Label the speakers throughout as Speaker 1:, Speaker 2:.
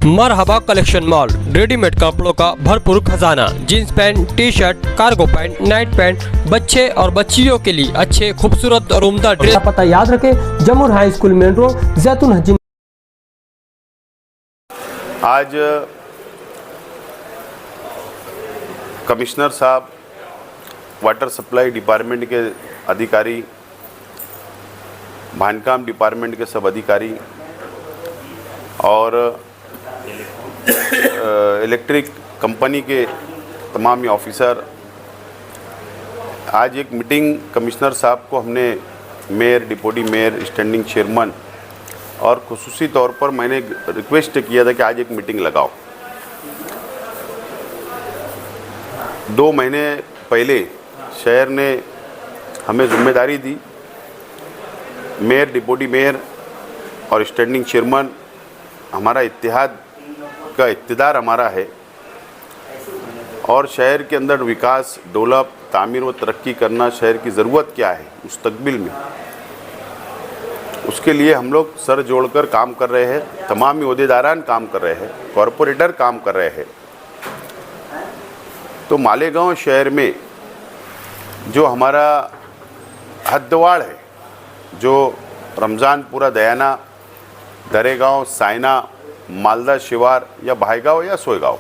Speaker 1: मरहबा collection mall, readymade कपड़ों का भरपूर खजाना। Jeans pant, T shirt, cargo pant, night pant, बच्चे और बच्चियों के लिए अच्छे खूबसूरत और उम्दा ड्रेस। पता याद रखें, जमुर हाई स्कूल मेन रोड, जैतून हजी।
Speaker 2: आज कमिश्नर साहब, वाटर सप्लाई डिपार्टमेंट के अधिकारी, बांधकाम डिपार्टमेंट के सब अधिकारी और इलेक्ट्रिक कंपनी के तमाम ऑफिसर, आज एक मीटिंग कमिश्नर साहब को हमने mayor, deputy mayor, standing chairman और खुसूसी तौर पर मैंने रिक्वेस्ट किया था कि आज एक मीटिंग लगाओ। 2 महीने पहले शहर ने हमें जिम्मेदारी दी, मेयर, डिप्टी मेयर और स्टैंडिंग चेयरमैन, हमारा इत्तेहाद का इक़्तिदार हमारा है और शहर के अंदर विकास, डेवलप, तामीर व तरक्की करना शहर की ज़रूरत क्या है मुस्तकबिल में, उसके लिए हम लोग सर जोड़कर काम कर रहे हैं। तमाम ओहदेदारान काम कर रहे हैं, कॉरपोरेटर काम कर रहे हैं। तो मालेगांव शहर में जो हमारा हद्दवाड़ है, जो रमज़ानपुरा, दयाना, दरेगांव, साइना, मालदा शिवार या भाईगांव या सोयगांव,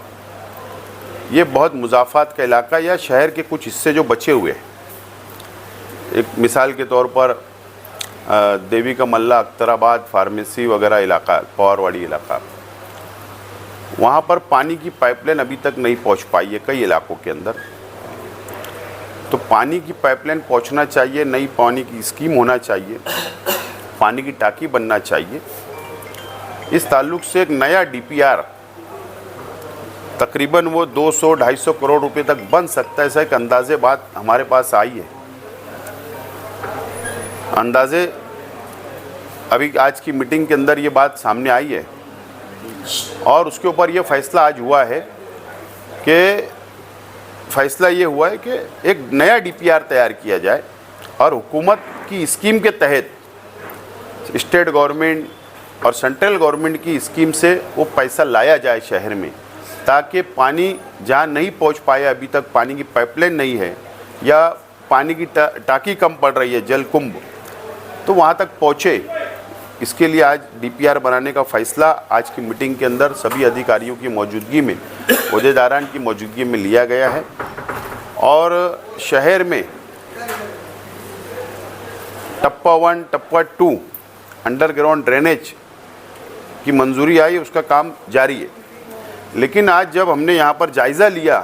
Speaker 2: ये बहुत मुजाफात का इलाका या शहर के कुछ हिस्से जो बचे हुए हैं। एक मिसाल के तौर पर देवी का मल्ला, अख्तराबाद, फार्मेसी वगैरह इलाका, पवारवाड़ी इलाका, वहाँ पर पानी की पाइपलाइन अभी तक नहीं पहुँच पाई है कई इलाकों के अंदर। तो पानी की पाइपलाइन पहुँचना चाहिए, नई पानी की स्कीम होना चाहिए, पानी की टाकी बनना चाहिए। इस ताल्लुक से एक नया डीपीआर तकरीबन वो 200-250 करोड़ रुपए तक बन सकता है, ऐसा एक अंदाजे बात हमारे पास आई है। अंदाजे अभी आज की मीटिंग के अंदर ये बात सामने आई है और उसके ऊपर ये फैसला आज हुआ है कि एक नया डीपीआर तैयार किया जाए और हुकूमत की स्कीम के तहत स्टेट गवर्नमेंट और सेंट्रल गवर्नमेंट की स्कीम से वो पैसा लाया जाए शहर में, ताकि पानी जहाँ नहीं पहुँच पाया अभी तक, पानी की पाइपलाइन नहीं है या पानी की टाकी कम पड़ रही है, जलकुंभ, तो वहाँ तक पहुँचे। इसके लिए आज डीपीआर बनाने का फ़ैसला आज की मीटिंग के अंदर सभी अधिकारियों की मौजूदगी में, ओहदेदारान की मौजूदगी में लिया गया है। और शहर में टप्पा 1, टप्पा 2 अंडरग्राउंड ड्रेनेज की मंजूरी आई, उसका काम जारी है। लेकिन आज जब हमने यहाँ पर जायज़ा लिया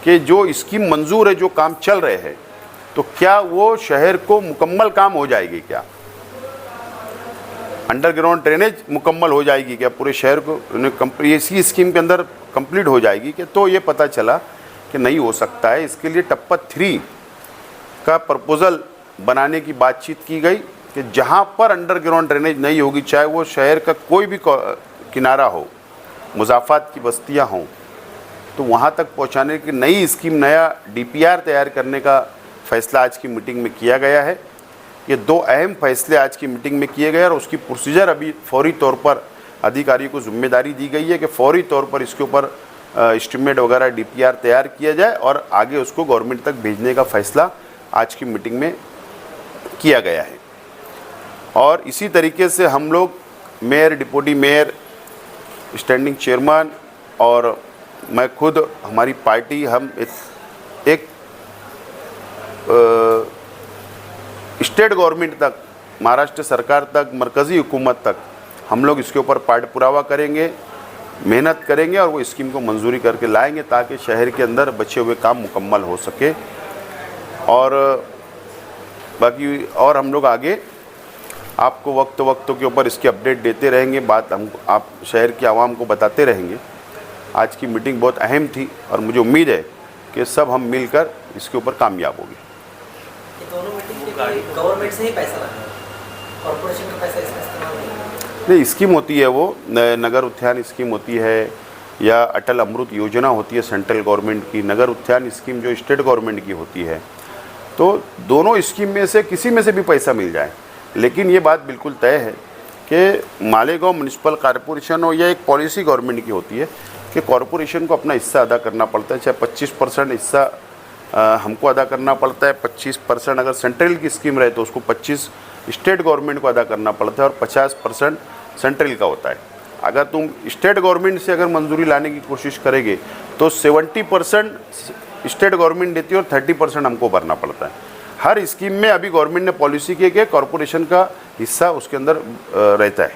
Speaker 2: कि जो स्कीम मंजूर है, जो काम चल रहे हैं, तो क्या वो शहर को मुकम्मल काम हो जाएगी, क्या अंडरग्राउंड ड्रेनेज मुकम्मल हो जाएगी, क्या पूरे शहर को इसी स्कीम के अंदर कंप्लीट हो जाएगी क्या? तो ये पता चला कि नहीं हो सकता है। इसके लिए टप्पा 3 का प्रपोज़ल बनाने की बातचीत की गई कि जहाँ पर अंडरग्राउंड ड्रेनेज नहीं होगी, चाहे वो शहर का कोई भी किनारा हो, मुजाफात की बस्तियाँ हों, तो वहाँ तक पहुँचाने की नई स्कीम, नया डीपीआर तैयार करने का फ़ैसला आज की मीटिंग में किया गया है। ये 2 अहम फैसले आज की मीटिंग में किए गए और उसकी प्रोसीजर अभी फौरी तौर पर अधिकारियों को जिम्मेदारी दी गई है कि फौरी तौर पर इसके ऊपर एस्टीमेट वगैरह डीपीआर तैयार किया जाए और आगे उसको गवर्नमेंट तक भेजने का फ़ैसला आज की मीटिंग में किया गया है। और इसी तरीके से हम लोग mayor, deputy mayor, standing chairman और मैं खुद, हमारी पार्टी, हम एक स्टेट गवर्नमेंट तक, महाराष्ट्र सरकार तक, मरकज़ी हुकूमत तक हम लोग इसके ऊपर पाठ पुरावा करेंगे, मेहनत करेंगे और वो स्कीम को मंजूरी करके लाएंगे ताकि शहर के अंदर बचे हुए काम मुकम्मल हो सके। और बाकी और हम लोग आगे आपको वक्त के ऊपर इसकी अपडेट देते रहेंगे, आप शहर की आवाम को बताते रहेंगे। आज की मीटिंग बहुत अहम थी और मुझे उम्मीद है कि सब हम मिलकर इसके ऊपर कामयाब होंगे।
Speaker 3: दोनों मीटिंग के लिए गवर्नमेंट से ही पैसा लगा, कॉर्पोरेशन का पैसा इसमें इस्तेमाल
Speaker 2: नहीं, स्कीम होती है वो नगर उद्यान स्कीम होती है या अटल अमृत योजना होती है सेंट्रल गवर्नमेंट की, नगर उद्यान स्कीम जो स्टेट गवर्नमेंट की होती है। तो दोनों स्कीम में से किसी में से भी पैसा मिल जाए, लेकिन ये बात बिल्कुल तय है कि मालेगांव म्यूनिसिपल कॉरपोरेशन हो या एक पॉलिसी गवर्नमेंट की होती है कि कॉरपोरेशन को अपना हिस्सा अदा करना पड़ता है, चाहे 25% हिस्सा हमको अदा करना पड़ता है, 25% अगर सेंट्रल की स्कीम रहे तो उसको 25 स्टेट गवर्नमेंट को अदा करना पड़ता है और 50% सेंट्रल का होता है। अगर तुम स्टेट गवर्नमेंट से अगर मंजूरी लाने की कोशिश करेंगे तो 70% स्टेट गवर्नमेंट देती है और 30% हमको भरना पड़ता है। हर स्कीम में अभी गवर्नमेंट ने पॉलिसी की है कि कॉरपोरेशन का हिस्सा उसके अंदर रहता है।